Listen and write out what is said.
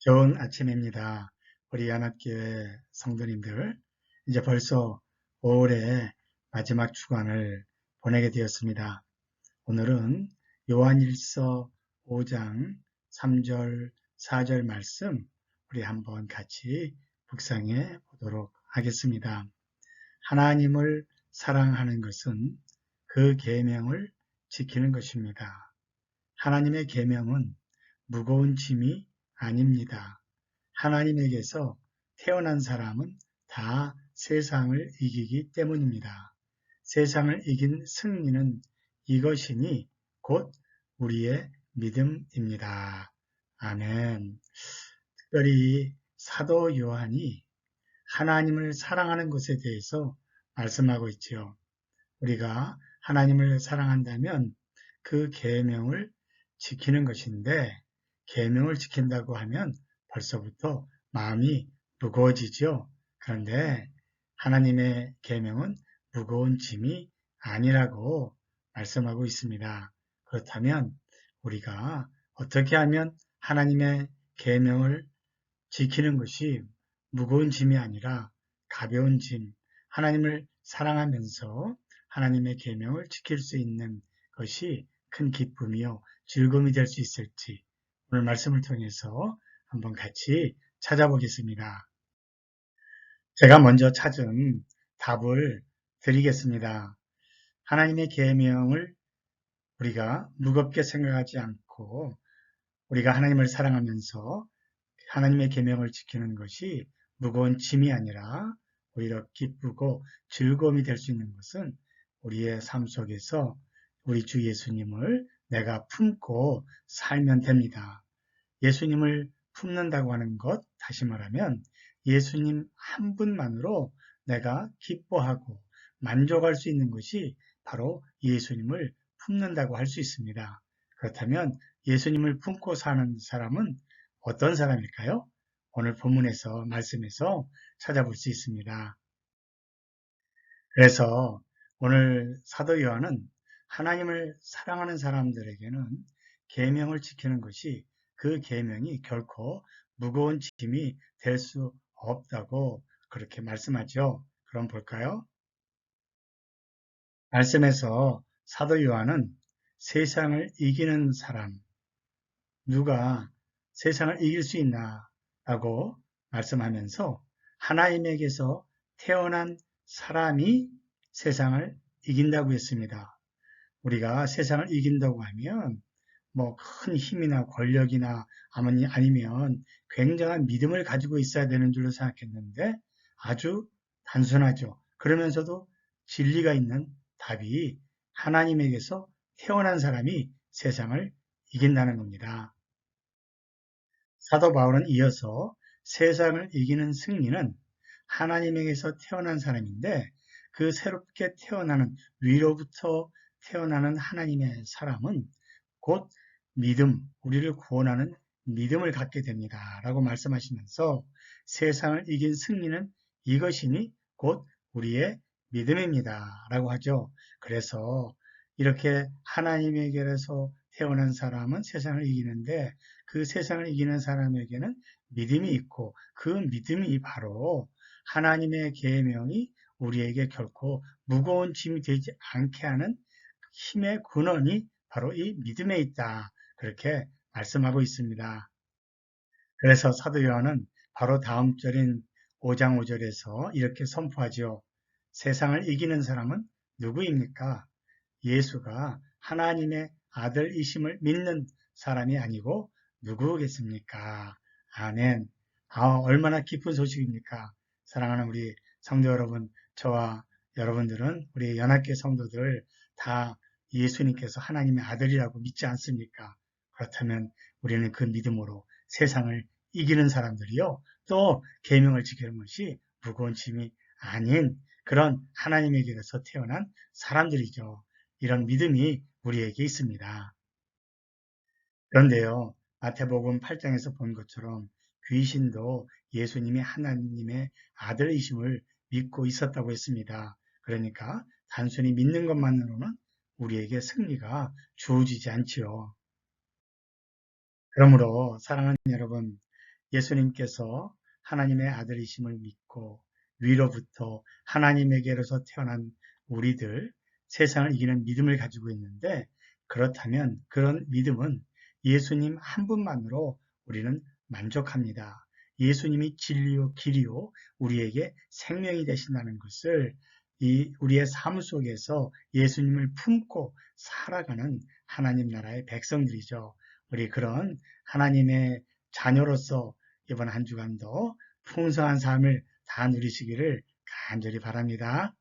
좋은 아침입니다. 우리 연합교회 성도님들, 이제 벌써 5월의 마지막 주간을 보내게 되었습니다. 오늘은 요한일서 5장 3절, 4절 말씀 우리 한번 같이 묵상해 보도록 하겠습니다. 하나님을 사랑하는 것은 그 계명을 지키는 것입니다. 하나님의 계명은 무거운 짐이 아닙니다. 하나님에게서 태어난 사람은 다 세상을 이기기 때문입니다. 세상을 이긴 승리는 이것이니 곧 우리의 믿음입니다. 아멘. 특별히 사도 요한이 하나님을 사랑하는 것에 대해서 말씀하고 있지요. 우리가 하나님을 사랑한다면 그 계명을 지키는 것인데, 계명을 지킨다고 하면 벌써부터 마음이 무거워지죠. 그런데 하나님의 계명은 무거운 짐이 아니라고 말씀하고 있습니다. 그렇다면 우리가 어떻게 하면 하나님의 계명을 지키는 것이 무거운 짐이 아니라 가벼운 짐, 하나님을 사랑하면서 하나님의 계명을 지킬 수 있는 것이 큰 기쁨이요 즐거움이 될 수 있을지 오늘 말씀을 통해서 한번 같이 찾아보겠습니다. 제가 먼저 찾은 답을 드리겠습니다. 하나님의 계명을 우리가 무겁게 생각하지 않고 우리가 하나님을 사랑하면서 하나님의 계명을 지키는 것이 무거운 짐이 아니라 오히려 기쁘고 즐거움이 될 수 있는 것은 우리의 삶 속에서 우리 주 예수님을 내가 품고 살면 됩니다. 예수님을 품는다고 하는 것, 다시 말하면 예수님 한 분만으로 내가 기뻐하고 만족할 수 있는 것이 바로 예수님을 품는다고 할 수 있습니다. 그렇다면 예수님을 품고 사는 사람은 어떤 사람일까요? 오늘 본문에서 말씀에서 찾아볼 수 있습니다. 그래서 오늘 사도 요한은 하나님을 사랑하는 사람들에게는 계명을 지키는 것이 그 계명이 결코 무거운 짐이 될 수 없다고 그렇게 말씀하죠. 그럼 볼까요? 말씀에서 사도 요한은 세상을 이기는 사람, 누가 세상을 이길 수 있나 라고 말씀하면서 하나님에게서 태어난 사람이 세상을 이긴다고 했습니다. 우리가 세상을 이긴다고 하면 뭐 큰 힘이나 권력이나 아니면 굉장한 믿음을 가지고 있어야 되는 줄로 생각했는데 아주 단순하죠. 그러면서도 진리가 있는 답이 하나님에게서 태어난 사람이 세상을 이긴다는 겁니다. 사도 바울은 이어서 세상을 이기는 승리는 하나님에게서 태어난 사람인데 그 새롭게 태어나는 위로부터 태어나는 하나님의 사람은 곧 믿음, 우리를 구원하는 믿음을 갖게 됩니다. 라고 말씀하시면서 세상을 이긴 승리는 이것이니 곧 우리의 믿음입니다. 라고 하죠. 그래서 이렇게 하나님에게서 태어난 사람은 세상을 이기는데 그 세상을 이기는 사람에게는 믿음이 있고 그 믿음이 바로 하나님의 계명이 우리에게 결코 무거운 짐이 되지 않게 하는 힘의 근원이 바로 이 믿음에 있다. 그렇게 말씀하고 있습니다. 그래서 사도 요한은 바로 다음 절인 5장 5절에서 이렇게 선포하죠. 세상을 이기는 사람은 누구입니까? 예수가 하나님의 아들이심을 믿는 사람이 아니고 누구겠습니까? 아멘. 얼마나 기쁜 소식입니까? 사랑하는 우리 성도 여러분, 저와 여러분들은 우리 연합교회 성도들 다 예수님께서 하나님의 아들이라고 믿지 않습니까? 그렇다면 우리는 그 믿음으로 세상을 이기는 사람들이요. 또 계명을 지키는 것이 무거운 짐이 아닌 그런 하나님에게서 태어난 사람들이죠. 이런 믿음이 우리에게 있습니다. 그런데요, 마태복음 8장에서 본 것처럼 귀신도 예수님이 하나님의 아들이심을 믿고 있었다고 했습니다. 그러니까 단순히 믿는 것만으로는 우리에게 승리가 주어지지 않지요. 그러므로 사랑하는 여러분, 예수님께서 하나님의 아들이심을 믿고 위로부터 하나님에게로서 태어난 우리들, 세상을 이기는 믿음을 가지고 있는데, 그렇다면 그런 믿음은 예수님 한 분만으로 우리는 만족합니다. 예수님이 진리요 길이요 우리에게 생명이 되신다는 것을 우리의 삶 속에서 예수님을 품고 살아가는 하나님 나라의 백성들이죠. 우리 그런 하나님의 자녀로서 이번 한 주간도 풍성한 삶을 다 누리시기를 간절히 바랍니다.